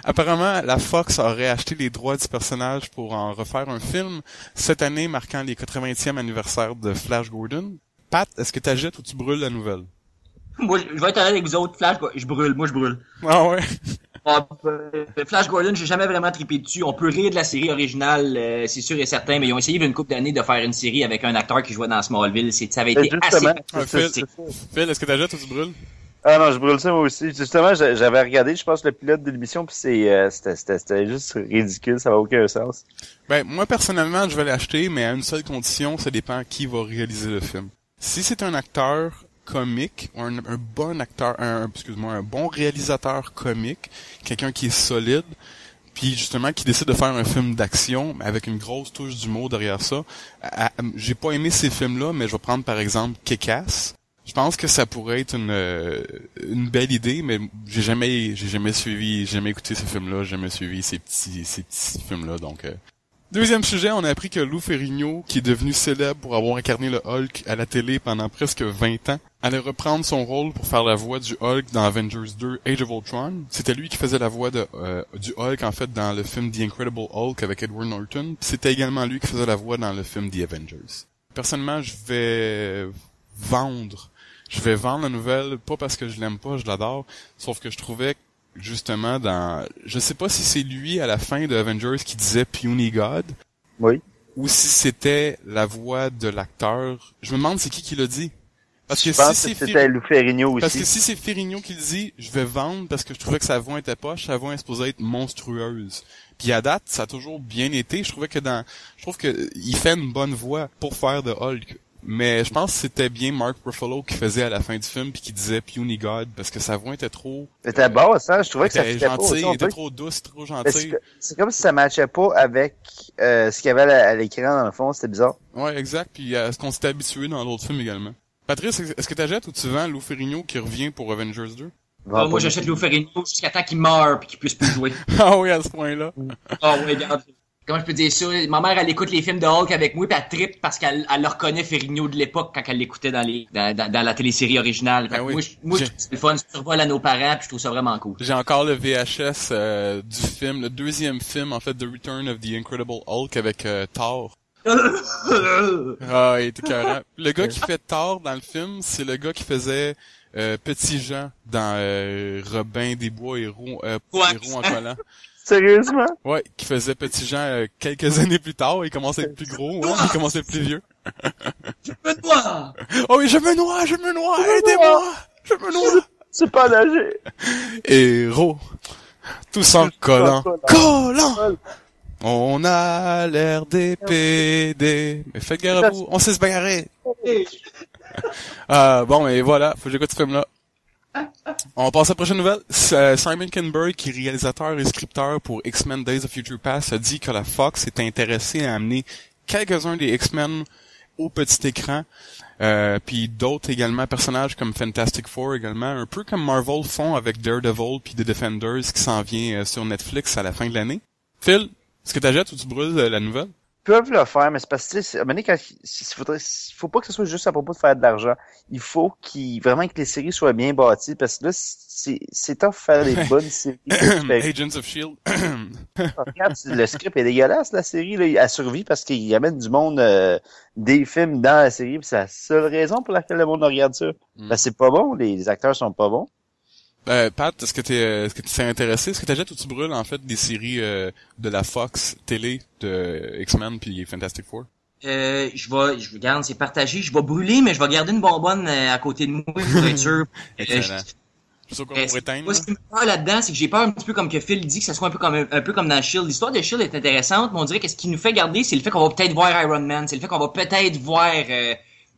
Apparemment, la Fox aurait acheté les droits du personnage pour en refaire un film cette année marquant les 80e anniversaire de Flash Gordon. Pat, est-ce que t'achètes ou tu brûles la nouvelle? Moi, je vais être honnête avec vous autres, Flash, je brûle. Ah ouais? Flash Gordon, j'ai jamais vraiment trippé dessus. On peut rire de la série originale, c'est sûr et certain, mais ils ont essayé d'une couple d'années de faire une série avec un acteur qui jouait dans Smallville. Ça avait été assez fantastique. Phil, est-ce que t'achètes ou tu brûles? Ah non, je brûle ça moi aussi. Justement, j'avais regardé, je pense, le pilote de l'émission, puis c'était juste ridicule, ça n'a aucun sens. Ben, moi, personnellement, je vais l'acheter, mais à une seule condition, ça dépend qui va réaliser le film. Si c'est un acteur comique, un bon acteur, un bon réalisateur comique, quelqu'un qui est solide, puis justement qui décide de faire un film d'action avec une grosse touche d'humour derrière ça. J'ai pas aimé ces films-là, mais je vais prendre par exemple Kick-Ass. Je pense que ça pourrait être une belle idée, mais j'ai jamais écouté ce film-là, j'ai jamais suivi ces petits films-là, donc. Deuxième sujet, on a appris que Lou Ferrigno, qui est devenu célèbre pour avoir incarné le Hulk à la télé pendant presque 20 ans, allait reprendre son rôle pour faire la voix du Hulk dans Avengers 2 Age of Ultron. C'était lui qui faisait la voix du Hulk, en fait, dans le film The Incredible Hulk avec Edward Norton. C'était également lui qui faisait la voix dans le film The Avengers. Personnellement, je vais vendre la nouvelle, pas parce que je l'aime pas, je l'adore, sauf que je trouvais justement je sais pas si c'est lui à la fin de Avengers qui disait Puny God. Oui. Ou si c'était la voix de l'acteur. Je me demande c'est qui l'a dit. Parce que je pense que c'était Lou Ferrigno aussi. Parce que si c'est Ferrigno qui le dit, je vais vendre parce que je trouvais que sa voix était poche, sa voix est supposée être monstrueuse. Puis à date, ça a toujours bien été. Je trouve que il fait une bonne voix pour faire de Hulk. Mais je pense que c'était bien Mark Ruffalo qui faisait à la fin du film puis qui disait Puny God parce que sa voix était trop... C'était basse, hein? Je trouvais que ça était gentil, il était trop douce, trop gentil. C'est comme si ça matchait pas avec ce qu'il y avait à l'écran dans le fond, c'était bizarre. Ouais, exact, puis à ce qu'on s'était habitué dans l'autre film également. Patrice, est-ce que t'achètes ou tu vends Lou Ferrigno qui revient pour Avengers 2? Moi, j'achète Lou Ferrigno jusqu'à temps qu'il meure pis qu'il puisse plus jouer. Ah oui, à ce point-là. Ah oui, regarde. Comment je peux dire ça? Ma mère, elle écoute les films de Hulk avec moi pis elle trippe parce qu'elle le reconnaît Ferrigno de l'époque quand elle l'écoutait dans la télésérie originale. Ben oui. Moi, c'est le fun, c'est survol à nos parents pis je trouve ça vraiment cool. J'ai encore le VHS du film, le deuxième film en fait, The Return of the Incredible Hulk avec Thor. Ah, il était carré. Le gars qui fait Thor dans le film, c'est le gars qui faisait Petit Jean dans Robin des Bois Héros en collant. Sérieusement? Ouais, qui faisait Petit Jean quelques années plus tard. Il commençait à être plus gros, il commençait à être plus vieux. Je me noie! Oh oui, je me noie, aidez-moi! Je me noie! C'est pas nager! Héros, tous en collant. Collant! On a l'air des PD. Mais faites gare à vous, on sait se bagarrer. Bon, mais voilà, faut que j'écoute ce film-là. On passe à la prochaine nouvelle. Simon Kinberg, qui est réalisateur et scripteur pour X-Men Days of Future Past, a dit que la Fox est intéressée à amener quelques-uns des X-Men au petit écran. Puis d'autres également, personnages comme Fantastic Four également, un peu comme Marvel font avec Daredevil puis The Defenders qui s'en vient sur Netflix à la fin de l'année. Phil, est-ce que t'achètes ou tu brûles la nouvelle? Ils peuvent le faire, mais c'est parce que, tu sais, à un moment donné, faut pas que ce soit juste à propos de faire de l'argent. Il faut vraiment que les séries soient bien bâties, parce que là, c'est tough de faire des bonnes séries. Agents of S.H.I.E.L.D. Regarde, le script est dégueulasse, la série, là. Elle survit parce qu'il amène du monde, des films dans la série, pis c'est la seule raison pour laquelle le monde regarde ça. Ben, c'est pas bon, les acteurs sont pas bons. Pat, est-ce que tu t'es intéressé? Est-ce que t'achètes ou tu brûles, en fait, des séries de la Fox télé de X-Men puis Fantastic Four? Je regarde, c'est partagé. Je vais brûler, mais je vais garder une bonbonne à côté de moi pour être sûr. Excellent. Je sais qu'on pourrait éteindre. Ce qui me peur là-dedans, c'est que j'ai peur un petit peu comme que Phil dit, que ça soit un peu comme dans S.H.I.E.L.D. L'histoire de S.H.I.E.L.D. est intéressante, mais on dirait que ce qui nous fait garder, c'est le fait qu'on va peut-être voir Iron Man, c'est le fait qu'on va peut-être voir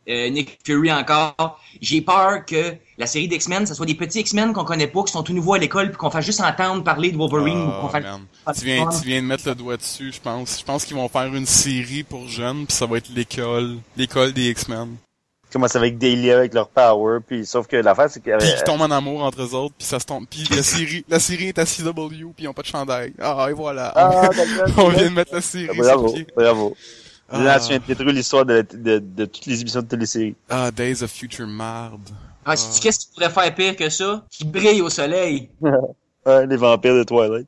Nick Fury encore. J'ai peur que la série d'X-Men, ça soit des petits X-Men qu'on connaît pas, qui sont tout nouveaux à l'école, puis qu'on fasse juste entendre parler de Wolverine. Ou qu'on fasse... Tu viens de mettre le doigt dessus, je pense. Je pense qu'ils vont faire une série pour jeunes, puis ça va être l'école des X-Men. Commence avec Dahlia, avec leur power, puis sauf que l'affaire, c'est que... Puis ils tombent en amour entre eux autres, puis ça se tombe. Puis la série est à CW, puis ils ont pas de chandail. Ah, et voilà. On vient de mettre la série sur pied. Bravo. Là, tu viens de détruire l'histoire de toutes les émissions de téléséries. Ah, Days of Future marde. Qu'est-ce qui pourrait faire pire que ça? Qui brille au soleil. Ouais, les vampires de Twilight.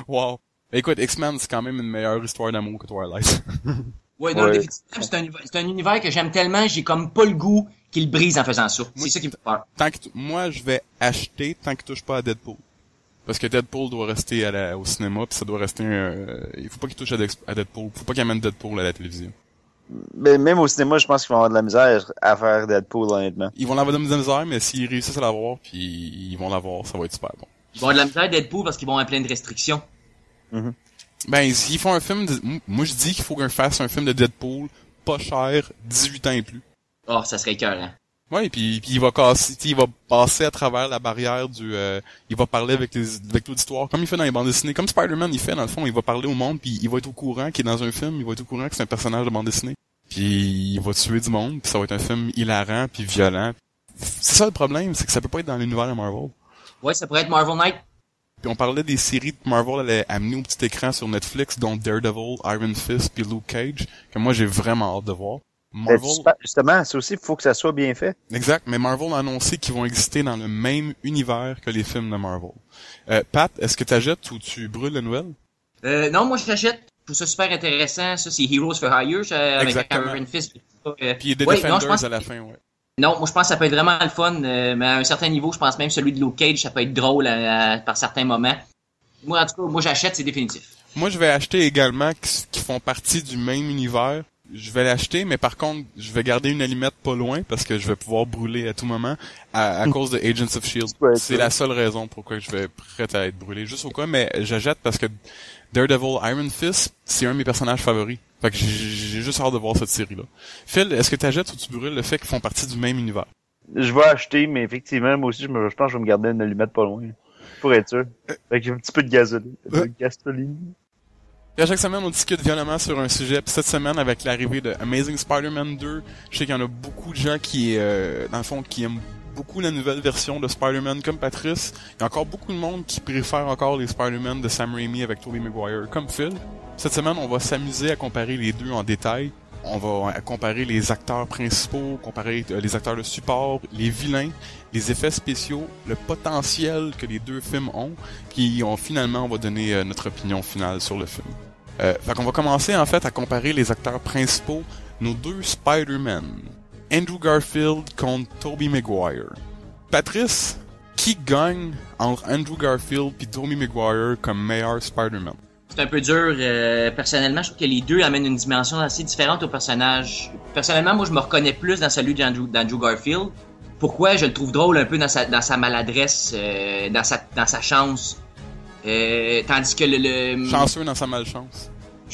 Wow. Écoute, X-Men, c'est quand même une meilleure histoire d'amour que Twilight. Ouais, non, définitivement, c'est un univers que j'aime tellement, j'ai comme pas le goût qu'il brise en faisant ça. C'est ça qui me fait peur. Moi, je vais acheter tant qu'il touche pas à Deadpool. Parce que Deadpool doit rester au cinéma, puis ça doit rester il faut pas qu'il touche à Deadpool. Faut pas qu'il amène Deadpool à la télévision. Mais même au cinéma, je pense qu'ils vont avoir de la misère à faire Deadpool, honnêtement. Ils vont avoir de la misère, mais s'ils réussissent à l'avoir, puis ils vont l'avoir, ça va être super bon. Ils vont avoir de la misère Deadpool parce qu'ils vont avoir plein de restrictions. Mm-hmm. Ben, s'ils font un film moi je dis qu'il faut qu'on fasse un film de Deadpool, pas cher, 18 ans et plus. Oh, ça serait écœurant. Ouais, puis il va passer à travers la barrière il va parler avec l'auditoire, comme il fait dans les bandes dessinées, comme Spider-Man il fait dans le fond, il va parler au monde, puis il va être au courant qu'il est dans un film, il va être au courant que c'est un personnage de bande dessinée. Puis il va tuer du monde, puis ça va être un film hilarant puis violent. C'est ça le problème, c'est que ça peut pas être dans l'univers de Marvel. Ouais, ça pourrait être Marvel Knight. Puis on parlait des séries que Marvel allait amener au petit écran sur Netflix, dont Daredevil, Iron Fist puis Luke Cage, que moi j'ai vraiment hâte de voir. Marvel... Justement, c'est aussi, il faut que ça soit bien fait. Exact, mais Marvel a annoncé qu'ils vont exister dans le même univers que les films de Marvel. Pat, est-ce que t'achètes ou tu brûles la nouvelle? Non, moi je l'achète. Je trouve ça super intéressant. Ça, c'est Heroes for Hire, avec Iron Fist. Puis The Defenders à la fin, ouais. Non, moi je pense que ça peut être vraiment le fun, mais à un certain niveau, je pense même celui de Luke Cage, ça peut être drôle par certains moments. Moi, en tout cas, moi j'achète, c'est définitif. Moi, je vais acheter également qui font partie du même univers. Je vais l'acheter, mais par contre, je vais garder une allumette pas loin parce que je vais pouvoir brûler à tout moment à cause de Agents of S.H.I.E.L.D. Ouais, c'est la seule raison pourquoi je vais prêt à être brûlé. Juste au cas, mais j'achète parce que Daredevil, Iron Fist, c'est un de mes personnages favoris. Fait que j'ai juste hâte de voir cette série-là. Phil, est-ce que t'achètes ou tu brûles le fait qu'ils font partie du même univers? Je vais acheter, mais effectivement, moi aussi, je pense que je vais me garder une allumette pas loin. Pour être sûr. Fait que j'ai un petit peu de gasoline. Et à chaque semaine, on discute violemment sur un sujet. Puis cette semaine, avec l'arrivée de Amazing Spider-Man 2, je sais qu'il y en a beaucoup de gens qui, dans le fond, qui aiment beaucoup la nouvelle version de Spider-Man, comme Patrice. Il y a encore beaucoup de monde qui préfère encore les Spider-Man de Sam Raimi avec Tobey Maguire, comme Phil. Cette semaine, on va s'amuser à comparer les deux en détail. On va comparer les acteurs principaux, comparer les acteurs de support, les vilains, les effets spéciaux, le potentiel que les deux films ont, puis finalement, on va donner notre opinion finale sur le film. Fait qu'on va commencer en fait à comparer les acteurs principaux, nos deux Spider-Man. Andrew Garfield contre Tobey Maguire. Patrice, qui gagne entre Andrew Garfield et Tobey Maguire comme meilleur Spider-Man? C'est un peu dur. Personnellement, je trouve que les deux amènent une dimension assez différente au personnage. Personnellement, moi, je me reconnais plus dans celui d'Andrew Garfield. Pourquoi? Je le trouve drôle un peu dans sa maladresse, dans sa chance. Tandis que le... Chanceux dans sa malchance.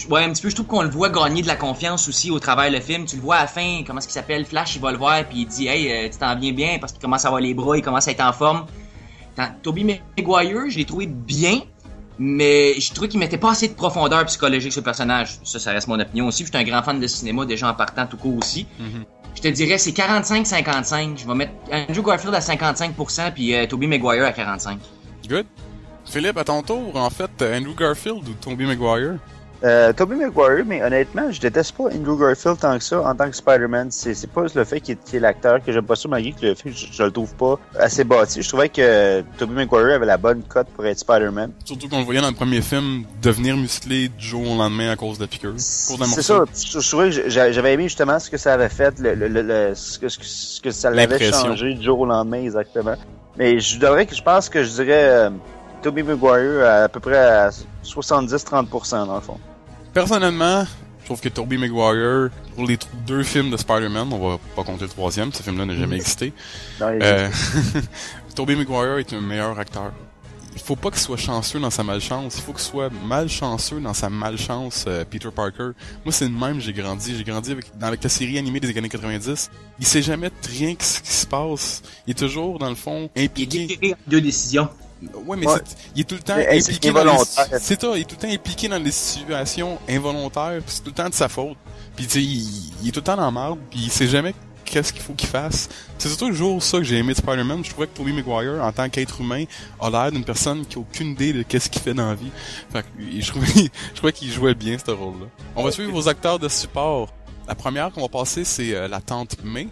Ouais, un petit peu. Je trouve qu'on le voit gagner de la confiance aussi au travers le film. Tu le vois à la fin, comment est-ce qu'il s'appelle? Flash, il va le voir puis il dit « Hey, tu t'en viens bien » parce qu'il commence à avoir les bras, il commence à être en forme. Tobey Maguire, je l'ai trouvé bien, Mais je trouvais qu'il mettait pas assez de profondeur psychologique sur le personnage. Ça reste mon opinion aussi. Je suis un grand fan de cinéma, déjà en partant tout court aussi. Je te dirais, c'est 45-55. Je vais mettre Andrew Garfield à 55%, puis Tobey Maguire à 45%. Good. Philippe, à ton tour, en fait, Andrew Garfield ou Tobey Maguire? Tobey Maguire, mais honnêtement, je déteste pas Andrew Garfield tant que ça en tant que Spider-Man. C'est pas le fait qu'il est l'acteur que j'aime pas ça, malgré que le film, je le trouve pas assez bâti. Je trouvais que Tobey Maguire avait la bonne cote pour être Spider-Man. Surtout qu'on le voyait dans le premier film devenir musclé du jour au lendemain à cause de la piqûre. C'est ça. Je trouvais que j'avais aimé justement ce que ça avait fait, ce que ça l'avait changé du jour au lendemain, exactement. Mais je pense que je dirais Tobey Maguire à peu près à 70-30% dans le fond. Personnellement, je trouve que Tobey Maguire, pour les 2 films de Spider-Man, on va pas compter le 3e, ce film-là n'a jamais existé. Tobey Maguire est un meilleur acteur. Il faut pas qu'il soit chanceux dans sa malchance, il faut qu'il soit malchanceux dans sa malchance, Peter Parker. Moi, c'est le même, j'ai grandi avec la série animée des années 90. Il sait jamais rien ce qui se passe. Il est toujours, dans le fond, impliqué. Il y a 2 décisions. Ouais, mais il est tout le temps impliqué dans c'est ça, il est tout le temps impliqué dans des situations involontaires, pis c'est tout le temps de sa faute. Puis tu sais, il est tout le temps dans la merde, puis il sait jamais qu'est-ce qu'il faut qu'il fasse. C'est surtout toujours ça que j'ai aimé de Spider-Man. Je trouvais que Tobey Maguire, en tant qu'être humain, a l'air d'une personne qui a aucune idée de qu'est-ce qu'il fait dans la vie. Fait que je trouvais qu'il jouait bien ce rôle-là. On va suivre vos acteurs de support. La première qu'on va passer, c'est la tante May.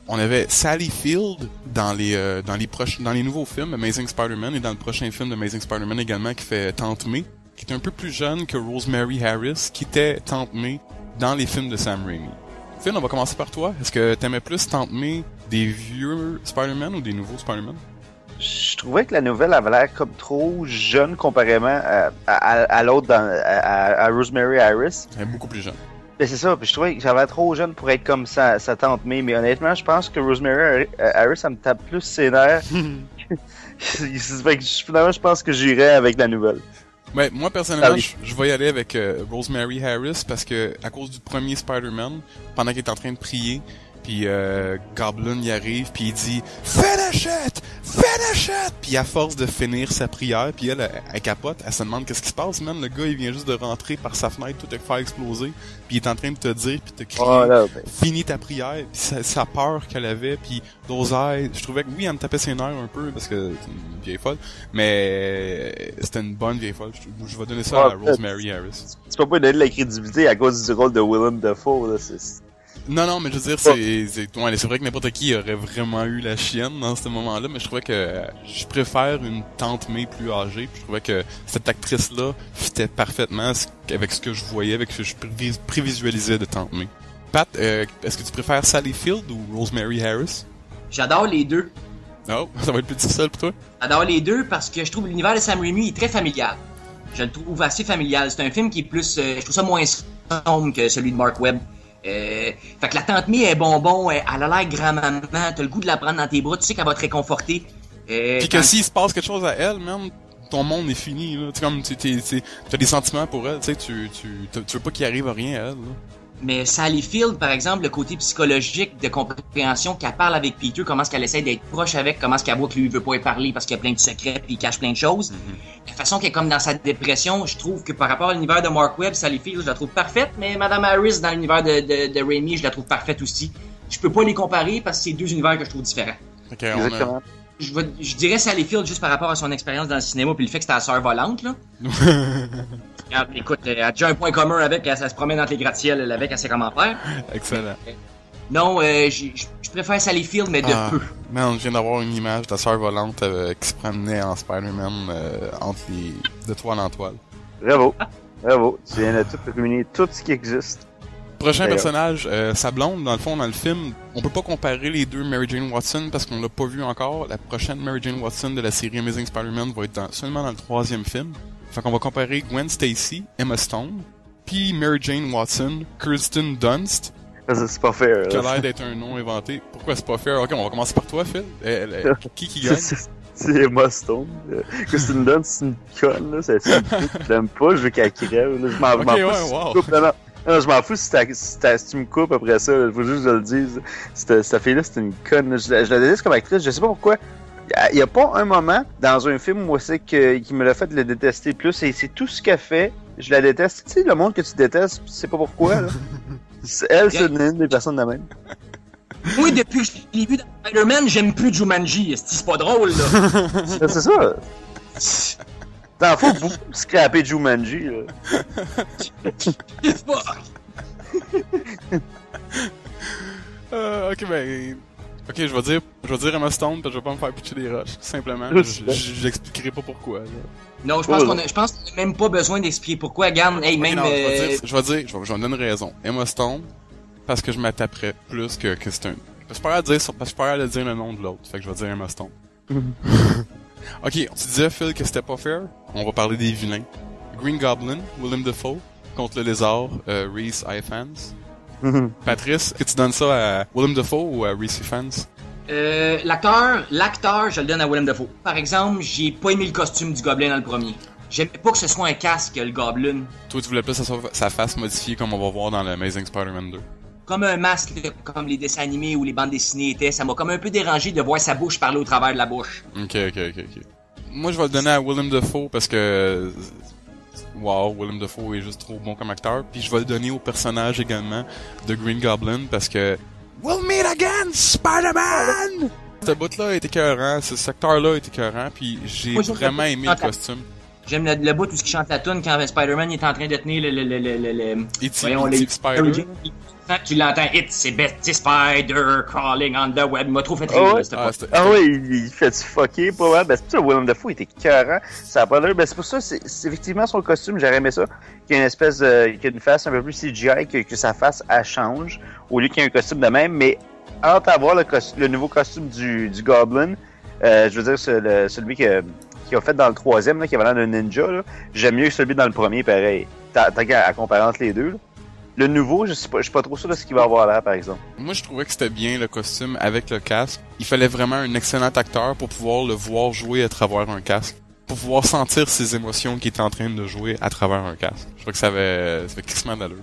On avait Sally Field dans les nouveaux films Amazing Spider-Man et dans le prochain film d'Amazing Spider-Man également qui fait Tante May, qui est un peu plus jeune que Rosemary Harris, qui était Tante May dans les films de Sam Raimi. Phil, on va commencer par toi. Est-ce que t'aimais plus Tante May des vieux Spider-Man ou des nouveaux Spider-Man? Je trouvais que la nouvelle avait l'air comme trop jeune comparément à l'autre, à Rosemary Harris. Elle est beaucoup plus jeune. Ben c'est ça, puis je trouvais que j'avais trop jeune pour être comme sa tante May, mais honnêtement, je pense que Rosemary Harris, ça me tape plus ses nerfs. Finalement, je pense que j'irais avec la nouvelle. Ouais, moi personnellement, je vais y aller avec Rosemary Harris parce que à cause du premier Spider-Man, pendant qu'il est en train de prier, puis Goblin y arrive, puis il dit Finish it! Finish it! Puis à force de finir sa prière, puis elle capote, elle se demande qu'est-ce qui se passe, man. Le gars il vient juste de rentrer par sa fenêtre, tout te faire exploser, puis il est en train de te dire, puis te crier finis ta prière, puis sa peur qu'elle avait, puis d'oser. Je trouvais que oui, elle me tapait ses nerfs un peu parce que c'est une vieille folle, mais c'était une bonne vieille folle. Je vais donner ça à Rosemary Harris. Tu peux pas donner de la crédibilité à cause du rôle de Willem Dafoe, là, Non, mais je veux dire, c'est vrai que n'importe qui aurait vraiment eu la chienne dans ce moment-là, mais je trouvais que je préfère une tante May plus âgée, puis je trouvais que cette actrice-là fitait parfaitement avec ce que je voyais, avec ce que je prévisualisais de tante May. Pat, est-ce que tu préfères Sally Field ou Rosemary Harris? J'adore les deux. Oh, ça va être plus difficile pour toi? J'adore les deux parce que je trouve l'univers de Sam Raimi est très familial. Je le trouve assez familial. C'est un film qui est plus... je trouve ça moins sombre que celui de Mark Webb. Fait que la tante May est bonbon, elle a l'air grand-maman, t'as le goût de la prendre dans tes bras, tu sais qu'elle va te réconforter. Pis que s'il se passe quelque chose à elle, même, ton monde est fini, là. T'as des sentiments pour elle, tu sais, tu veux pas qu'il arrive à rien à elle, là. Mais Sally Field, par exemple, le côté psychologique de compréhension qu'elle parle avec Peter, comment est-ce qu'elle essaie d'être proche avec, comment est-ce qu'elle voit que lui veut pas y parler parce qu'il y a plein de secrets puis il cache plein de choses. La façon qu'elle est comme dans sa dépression, je trouve que par rapport à l'univers de Mark Webb, Sally Field, je la trouve parfaite, mais Madame Harris, dans l'univers de Raimi, je la trouve parfaite aussi. Je peux pas les comparer parce que c'est deux univers que je trouve différents. Ok, exactement. Je dirais Sally Field juste par rapport à son expérience dans le cinéma puis le fait que c'était la sœur volante, là. Écoute, elle a déjà un point commun avec, elle se promène dans les gratte-ciels avec, elle sait comment faire. Excellent. Non, je préfère Sally Field, mais de peu. Man, je viens d'avoir une image de la sœur volante qui se promenait en Spider-Man de toile en toile. Bravo. Tu viens de tout réunir tout ce qui existe. Prochain personnage, sa blonde, dans le fond, dans le film, on peut pas comparer les deux Mary Jane Watson parce qu'on l'a pas vu encore. La prochaine Mary Jane Watson de la série Amazing Spider-Man va être seulement dans le 3e film. Fait qu'on va comparer Gwen Stacy, Emma Stone, puis Mary Jane Watson, Kirsten Dunst. C'est pas fair. Qui a l'air d'être un nom inventé. Pourquoi c'est pas fair? Ok, on va commencer par toi, Phil. Qui gagne? C'est Emma Stone. Kirsten Dunst, c'est une conne, là. Je l'aime pas, je veux qu'elle crève. Je m'en fous. Non, je m'en fous si tu me coupes après ça. Il faut juste que je le dise. Cette fille-là, c'est une conne. Je la déteste comme actrice. Je sais pas pourquoi. Il y a pas un moment dans un film où c'est qui me l'a fait le détester plus, et c'est tout ce qu'elle fait, je la déteste. Tu sais, le monde que tu détestes, tu sais pas pourquoi, là. Elle, c'est une des personnes de même. Oui, depuis que je l'ai vu dans Spider-Man, j'aime plus Jumanji. C'est pas drôle, là. C'est ça. T'en faut beaucoup scraper Jumanji, là. Ok, ben... Ok, je vais dire Emma Stone, parce que je vais pas me faire pitcher des roches, simplement. J'expliquerai pas pourquoi, là. Non, je pense qu'on a même pas besoin d'expliquer pourquoi. Regarde, hey, même... Non, je vais donner une raison. Emma Stone, parce que je m'attaperais plus que Stone. Je suis pas capable de dire le nom de l'autre, fait que je vais dire Emma Stone. Ok, tu disais, Phil, que c'était pas fair? On va parler des vilains. Green Goblin, Willem Dafoe, contre le lézard, Rhys Ifans. Patrice, que tu donnes ça à Willem Dafoe ou à Rhys Ifans? L'acteur, je le donne à Willem Dafoe. Par exemple, j'ai pas aimé le costume du Goblin dans le premier. J'aimais pas que ce soit un casque, le Goblin. Toi, tu voulais plus que sa face modifiée comme on va voir dans l'Amazing Spider-Man 2. Comme un masque, comme les dessins animés ou les bandes dessinées étaient. Ça m'a comme un peu dérangé de voir sa bouche parler au travers de la bouche. Ok. Moi, je vais le donner à Willem Dafoe parce que... Wow, Willem Dafoe est juste trop bon comme acteur. Puis je vais le donner au personnage également de Green Goblin parce que... We'll meet again, Spider-Man! Ce bout-là est écœurant, cet acteur-là est écœurant, puis j'ai vraiment aimé le costume. J'aime le bout où il chante la toune quand Spider-Man est en train de tenir le Spider. Tu l'entends, it's a Betty Spider crawling on the web. Il m'a trop fait rire. Il fait du fucker, pas mal. Ben, c'est pour ça, Willem Dafoe était écœurant. Ça a pas l'air. Ben, c'est pour ça, c'est effectivement son costume, j'aurais aimé ça. Qu'il y ait une espèce qu'il y ait une face un peu plus CGI, que sa face, elle change, au lieu qu'il y ait un costume de même. Mais, entre avoir le nouveau costume du Goblin, je veux dire, celui qu'ils ont fait dans le troisième, là, qui avait l'air d'un ninja, là, j'aime mieux celui dans le premier, pareil. Tant qu'à comparer entre les deux, là. Le nouveau, je suis pas trop sûr de ce qu'il va avoir là, par exemple. Moi, je trouvais que c'était bien le costume avec le casque. Il fallait vraiment un excellent acteur pour pouvoir le voir jouer à travers un casque. Pour pouvoir sentir ses émotions qu'il était en train de jouer à travers un casque. Je crois que ça avait crissement d'allure.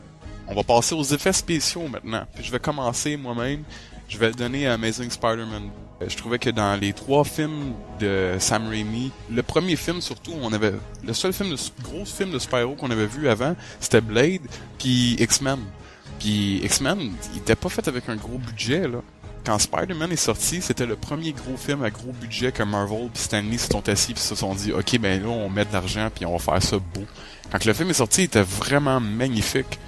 On va passer aux effets spéciaux maintenant. Puis je vais commencer moi-même. Je vais le donner à Amazing Spider-Man. Je trouvais que dans les 3 films de Sam Raimi, le premier film surtout, le seul gros film de super-héros qu'on avait vu avant, c'était Blade, puis X-Men. Puis X-Men, il était pas fait avec un gros budget, là. Quand Spider-Man est sorti, c'était le premier gros film à gros budget que Marvel puis Stan Lee se sont assis puis se sont dit, ok, ben là, on met de l'argent puis on va faire ça beau. Quand le film est sorti, il était vraiment magnifique.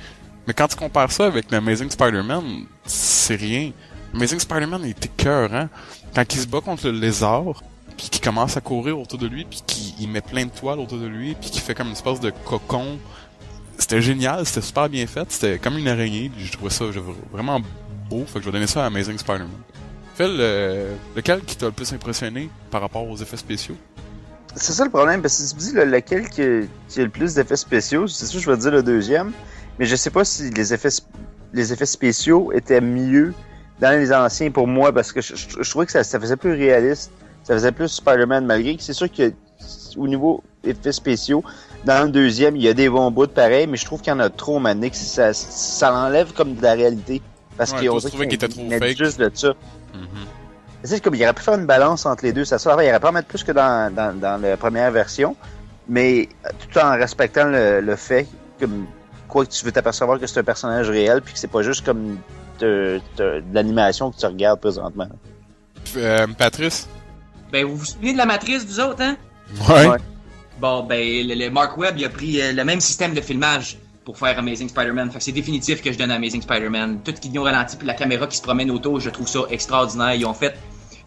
Mais quand tu compares ça avec l'Amazing Spider-Man, c'est rien. Amazing Spider-Man était écœurant. Quand il se bat contre le lézard, puis qu'il commence à courir autour de lui, puis qu'il met plein de toiles autour de lui, puis qu'il fait comme une espèce de cocon, c'était génial, c'était super bien fait, c'était comme une araignée, puis je trouvais ça vraiment beau, fait que je vais donner ça à Amazing Spider-Man. Phil, lequel qui t'a le plus impressionné par rapport aux effets spéciaux? C'est ça le problème, parce que si tu me dis lequel qui a le plus d'effets spéciaux, c'est sûr que je vais dire le deuxième, mais je sais pas si les effets spéciaux étaient mieux dans les anciens pour moi, parce que je trouvais que ça faisait plus réaliste, ça faisait plus Spider-Man, malgré que c'est sûr qu'au niveau effets spéciaux, dans le deuxième, il y a des bons bouts de pareil, mais je trouve qu'il y en a trop maintenant, que ça l'enlève comme de la réalité. Parce qu'on trouvait qu'il était trop fake. Juste de ça. C'est comme il aurait pu faire une balance entre les deux, ça sort. Il aurait pas en mettre plus que dans la première version, mais tout en respectant le fait que quoi que tu veux t'apercevoir que c'est un personnage réel, puis que c'est pas juste comme de l'animation que tu regardes présentement. Patrice? Ben, vous vous souvenez de la Matrice, vous autres, hein? Ouais. Bon, ben, le Mark Webb, il a pris le même système de filmage pour faire Amazing Spider-Man. Fait que c'est définitif que je donne à Amazing Spider-Man. Tout ce qu'ils ont ralenti, puis la caméra qui se promène autour, je trouve ça extraordinaire. Ils ont fait...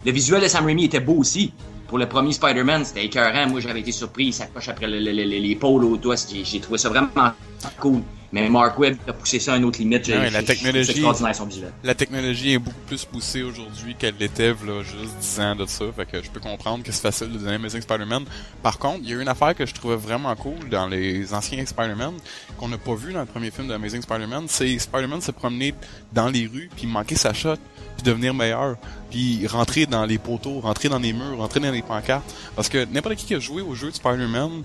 Le visuel de Sam Raimi était beau aussi. Pour le premier Spider-Man, c'était écœurant. Moi, j'avais été surpris. Il s'accroche après l'épaule au doigt. J'ai trouvé ça vraiment cool. Mais Mark Webb a poussé ça à une autre limite. La technologie, c'est extraordinaire son visuel. La technologie est beaucoup plus poussée aujourd'hui qu'elle l'était là, juste 10 ans de ça. Fait que je peux comprendre que c'est facile de donner Amazing Spider-Man. Par contre, il y a une affaire que je trouvais vraiment cool dans les anciens Spider-Man qu'on n'a pas vu dans le premier film d'Amazing Spider-Man. C'est Spider-Man se promener dans les rues puis manquer sa shot puis devenir meilleur, puis rentrer dans les poteaux, rentrer dans les murs, rentrer dans les pancartes. Parce que n'importe qui a joué au jeu de Spider-Man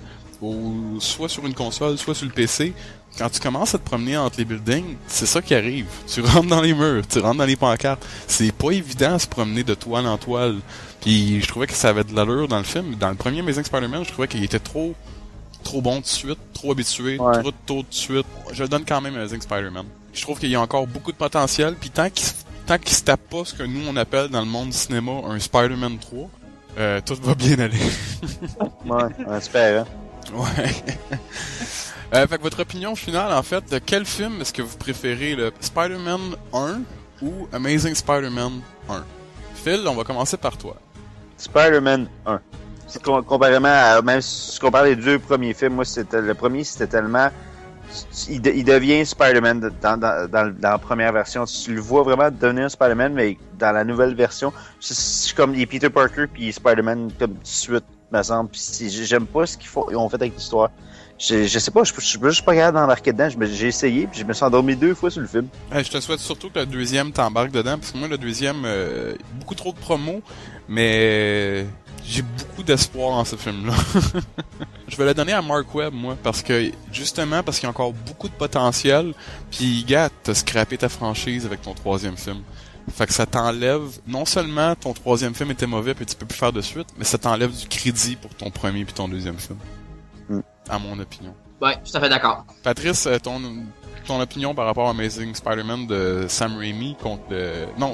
soit sur une console, soit sur le PC, quand tu commences à te promener entre les buildings, c'est ça qui arrive. Tu rentres dans les murs, tu rentres dans les pancartes. C'est pas évident de se promener de toile en toile. Puis je trouvais que ça avait de l'allure dans le film. Dans le premier Amazing Spider-Man, je trouvais qu'il était trop bon tout de suite, trop habitué, trop de tôt de suite. Je le donne quand même à Amazing Spider-Man. Je trouve qu'il y a encore beaucoup de potentiel, puis tant qu'il se tape pas ce que nous on appelle dans le monde du cinéma un Spider-Man 3, tout va bien aller. Ouais, on espère, hein. Ouais. Fait que votre opinion finale, en fait, de quel film est-ce que vous préférez, le Spider-Man 1 ou Amazing Spider-Man 1? Phil, on va commencer par toi. Spider-Man 1. Comparément à, même si je compare les deux premiers films, moi, le premier, c'était tellement, il devient Spider-Man dans la première version. Tu le vois vraiment devenir Spider-Man, mais dans la nouvelle version, c'est comme il est Peter Parker puis Spider-Man comme tout de suite, me semble. Puis j'aime pas ce qu'ils ont fait avec l'histoire. Je sais pas, je suis juste pas capable d'embarquer dedans. J'ai essayé, puis je me suis endormi 2 fois sur le film. Je te souhaite surtout que le deuxième t'embarque dedans, parce que moi, le deuxième, beaucoup trop de promos, mais j'ai beaucoup d'espoir en ce film-là. Je vais le donner à Mark Webb, moi, parce que, justement, parce qu'il y a encore beaucoup de potentiel, puis, gars, t'as scrappé ta franchise avec ton troisième film. Fait que ça t'enlève, non seulement ton troisième film était mauvais puis tu peux plus faire de suite, mais ça t'enlève du crédit pour ton premier puis ton deuxième film. À mon opinion. Ouais, tout à fait d'accord. Patrice, ton opinion par rapport à Amazing Spider-Man de Sam Raimi contre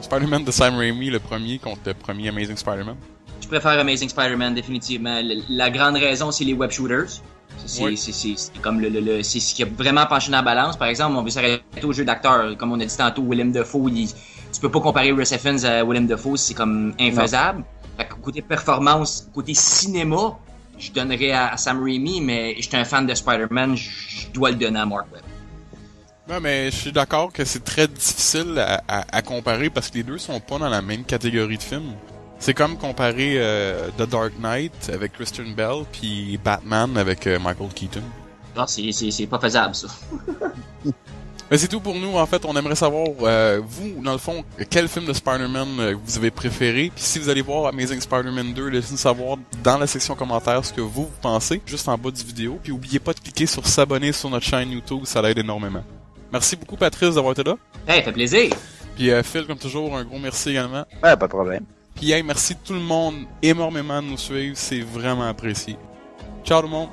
Spider-Man de Sam Raimi, le premier, contre le premier Amazing Spider-Man? Je préfère Amazing Spider-Man, définitivement. La grande raison, c'est les web shooters. C'est comme c'est ce qui a vraiment penché dans la balance. Par exemple, on veut s'arrêter au jeu d'acteur. Comme on a dit tantôt, Willem Dafoe, tu peux pas comparer Rhys Ifans à Willem Dafoe, c'est comme infaisable. Fait que côté performance, côté cinéma, je donnerais à Sam Raimi, mais j'étais un fan de Spider-Man, je dois le donner à Mark Webb. Ouais, mais je suis d'accord que c'est très difficile à comparer parce que les deux sont pas dans la même catégorie de films. C'est comme comparer The Dark Knight avec Christian Bale puis Batman avec Michael Keaton. Non, c'est pas faisable, ça. Mais c'est tout pour nous, en fait. On aimerait savoir, vous, dans le fond, quel film de Spider-Man vous avez préféré. Puis si vous allez voir Amazing Spider-Man 2, laissez-nous savoir dans la section commentaires ce que vous pensez, juste en bas du vidéo. Puis n'oubliez pas de cliquer sur s'abonner sur notre chaîne YouTube, ça l'aide énormément. Merci beaucoup, Patrice, d'avoir été là. Hey, fait plaisir. Puis Phil, comme toujours, un gros merci également. Ouais, pas de problème. Puis hey, merci tout le monde énormément de nous suivre, c'est vraiment apprécié. Ciao tout le monde!